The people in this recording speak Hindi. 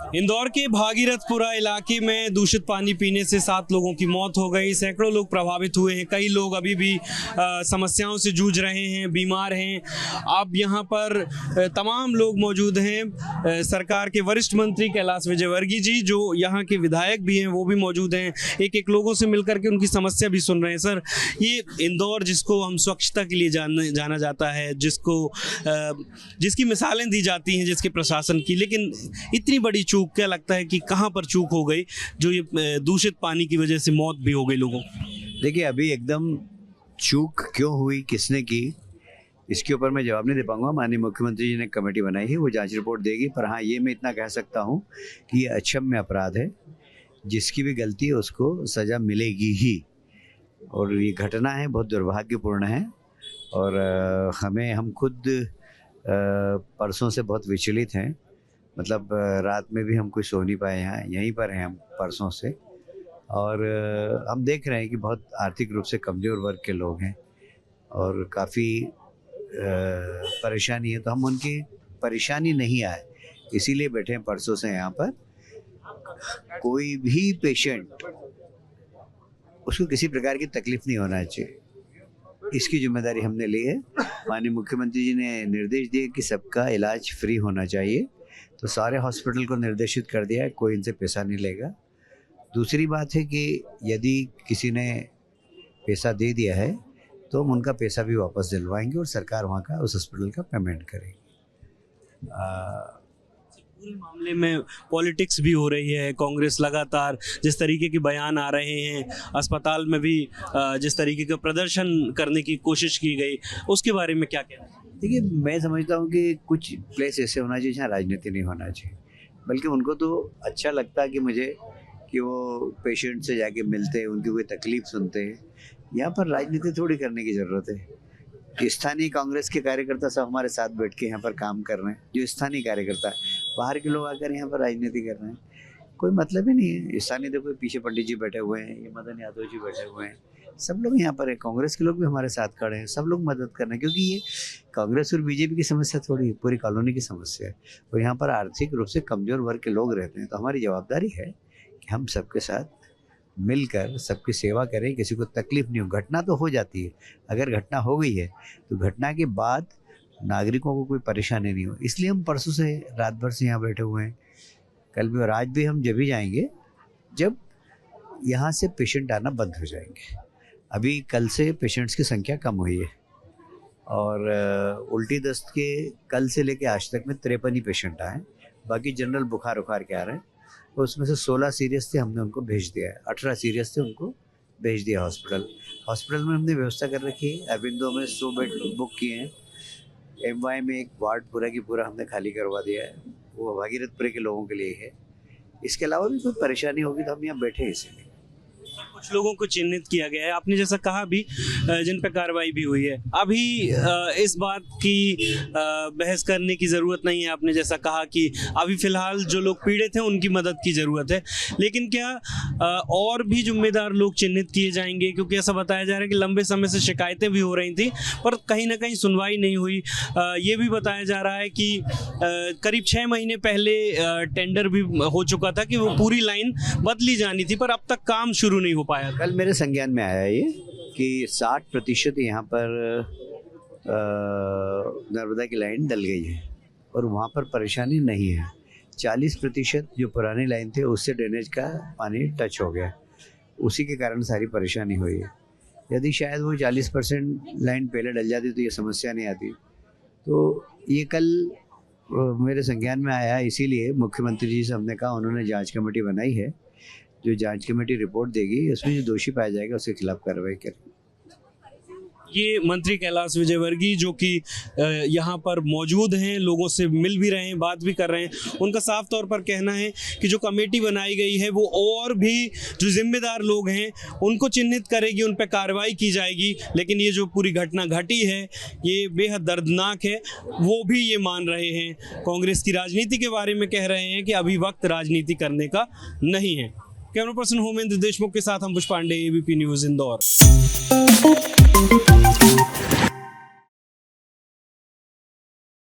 इंदौर के भागीरथपुरा इलाके में दूषित पानी पीने से 7 लोगों की मौत हो गई। सैकड़ों लोग प्रभावित हुए हैं। कई लोग अभी भी समस्याओं से जूझ रहे हैं, बीमार हैं। अब यहाँ पर तमाम लोग मौजूद हैं। सरकार के वरिष्ठ मंत्री कैलाश विजयवर्गीय जी, जो यहाँ के विधायक भी हैं, वो भी मौजूद हैं। एक एक लोगों से मिलकर के उनकी समस्या भी सुन रहे हैं। सर, ये इंदौर जिसको हम स्वच्छता के लिए जाना जाता है, जिसकी मिसालें दी जाती हैं जिसके प्रशासन की, लेकिन इतनी बड़ी चूक क्या लगता है कि कहाँ पर चूक हो गई जो ये दूषित पानी की वजह से मौत भी हो गई लोगों? देखिए, अभी एकदम चूक क्यों हुई, किसने की, इसके ऊपर मैं जवाब नहीं दे पाऊंगा। माननीय मुख्यमंत्री जी ने कमेटी बनाई है, वो जांच रिपोर्ट देगी। पर हाँ, ये मैं इतना कह सकता हूँ कि ये अक्षम्य अपराध है। जिसकी भी गलती है उसको सज़ा मिलेगी ही। और ये घटना है, बहुत दुर्भाग्यपूर्ण है। और हम खुद परसों से बहुत विचलित हैं। मतलब रात में भी हम कुछ सो नहीं पाए, यहाँ यहीं पर हैं हम परसों से। और हम देख रहे हैं कि बहुत आर्थिक रूप से कमज़ोर वर्ग के लोग हैं और काफ़ी परेशानी है। तो हम उनकी परेशानी नहीं आए, इसीलिए बैठे हैं परसों से यहाँ पर। कोई भी पेशेंट, उसको किसी प्रकार की तकलीफ नहीं होना चाहिए, इसकी जिम्मेदारी हमने ली है। माननीय मुख्यमंत्री जी ने निर्देश दिए कि सबका इलाज फ्री होना चाहिए, तो सारे हॉस्पिटल को निर्देशित कर दिया है, कोई इनसे पैसा नहीं लेगा। दूसरी बात है कि यदि किसी ने पैसा दे दिया है तो हम उनका पैसा भी वापस दिलवाएंगे और सरकार वहाँ का उस हॉस्पिटल का पेमेंट करेगी। पूरे मामले में पॉलिटिक्स भी हो रही है। कांग्रेस लगातार जिस तरीके के बयान आ रहे हैं, अस्पताल में भी जिस तरीके का प्रदर्शन करने की कोशिश की गई, उसके बारे में क्या कहना है? देखिए, मैं समझता हूँ कि कुछ प्लेस ऐसे होना चाहिए जहाँ राजनीति नहीं होना चाहिए। बल्कि उनको तो अच्छा लगता है कि मुझे कि वो पेशेंट से जाके मिलते हैं, उनकी कोई तकलीफ सुनते हैं। यहाँ पर राजनीति थोड़ी करने की ज़रूरत है। स्थानीय कांग्रेस के कार्यकर्ता सब हमारे साथ बैठ के यहाँ पर काम कर रहे हैं। जो स्थानीय कार्यकर्ता है, बाहर के लोग आकर यहाँ पर राजनीति कर रहे हैं, कोई मतलब ही नहीं है। स्थानीय देखो, पीछे पंडित जी बैठे हुए हैं, ये मदन यादव जी बैठे हुए हैं, सब लोग यहाँ पर है। कांग्रेस के लोग भी हमारे साथ खड़े हैं, सब लोग मदद कर रहे हैं। क्योंकि ये कांग्रेस और बीजेपी की समस्या थोड़ी, पूरी कॉलोनी की समस्या है। और यहाँ पर आर्थिक रूप से कमज़ोर वर्ग के लोग रहते हैं। तो हमारी जवाबदारी है कि हम सबके साथ मिलकर सबकी सेवा करें, किसी को तकलीफ नहीं हो। घटना तो हो जाती है, अगर घटना हो गई है तो घटना के बाद नागरिकों को कोई परेशानी नहीं हो। इसलिए हम परसों से रात भर से यहाँ बैठे हुए हैं। कल भी और आज भी हम जब भी जाएंगे जब यहाँ से पेशेंट आना बंद हो जाएंगे। अभी कल से पेशेंट्स की संख्या कम हुई है और उल्टी दस्त के कल से लेके आज तक में 53 ही पेशेंट आए। बाकी जनरल बुखार के आ रहे हैं। तो उसमें से 16 सीरियस थे, हमने उनको भेज दिया है। 18 सीरियस थे, उनको भेज दिया हॉस्पिटल में हमने व्यवस्था कर रखी है। अरविंदो में 100 बेड बुक किए हैं। MY में एक वार्ड पूरा की पूरा हमने खाली करवा दिया है, वो भागीरथपुरे के लोगों के लिए है। इसके अलावा भी कोई परेशानी होगी तो हम यहाँ बैठे हैं इसलिए। कुछ लोगों को चिन्हित किया गया है, आपने जैसा कहा भी, जिन पर कार्रवाई भी हुई है। अभी इस बात की बहस करने की ज़रूरत नहीं है। आपने जैसा कहा कि अभी फ़िलहाल जो लोग पीड़ित हैं उनकी मदद की ज़रूरत है, लेकिन क्या और भी जिम्मेदार लोग चिन्हित किए जाएंगे? क्योंकि ऐसा बताया जा रहा है कि लंबे समय से शिकायतें भी हो रही थी पर कहीं ना कहीं सुनवाई नहीं हुई। ये भी बताया जा रहा है कि करीब 6 महीने पहले टेंडर भी हो चुका था कि वो पूरी लाइन बदली जानी थी, पर अब तक काम शुरू नहीं हो पाया। कल मेरे संज्ञान में आया ये कि 60% यहाँ पर नर्मदा की लाइन डल गई है और वहाँ पर परेशानी नहीं है। 40% जो पुरानी लाइन थे उससे ड्रेनेज का पानी टच हो गया, उसी के कारण सारी परेशानी हुई है। यदि शायद वो 40% लाइन पहले डल जाती तो ये समस्या नहीं आती। तो ये कल मेरे संज्ञान में आया, इसीलिए मुख्यमंत्री जी से हमने कहा, उन्होंने जांच कमेटी बनाई है। जो जांच कमेटी रिपोर्ट देगी उसमें जो दोषी पाया जाएगा उसके खिलाफ कार्रवाई करेगी। ये मंत्री कैलाश विजयवर्गीय जो कि यहाँ पर मौजूद हैं, लोगों से मिल भी रहे हैं, बात भी कर रहे हैं। उनका साफ तौर पर कहना है कि जो कमेटी बनाई गई है वो और भी जो जिम्मेदार लोग हैं उनको चिन्हित करेगी, उन पर कार्रवाई की जाएगी। लेकिन ये जो पूरी घटना घटी है ये बेहद दर्दनाक है, वो भी ये मान रहे हैं। कांग्रेस की राजनीति के बारे में कह रहे हैं कि अभी वक्त राजनीति करने का नहीं है। कैमरा पर्सन होमेंद्र देशमुख के साथ हम पुष्प पांडे, ABP न्यूज़ इंदौर।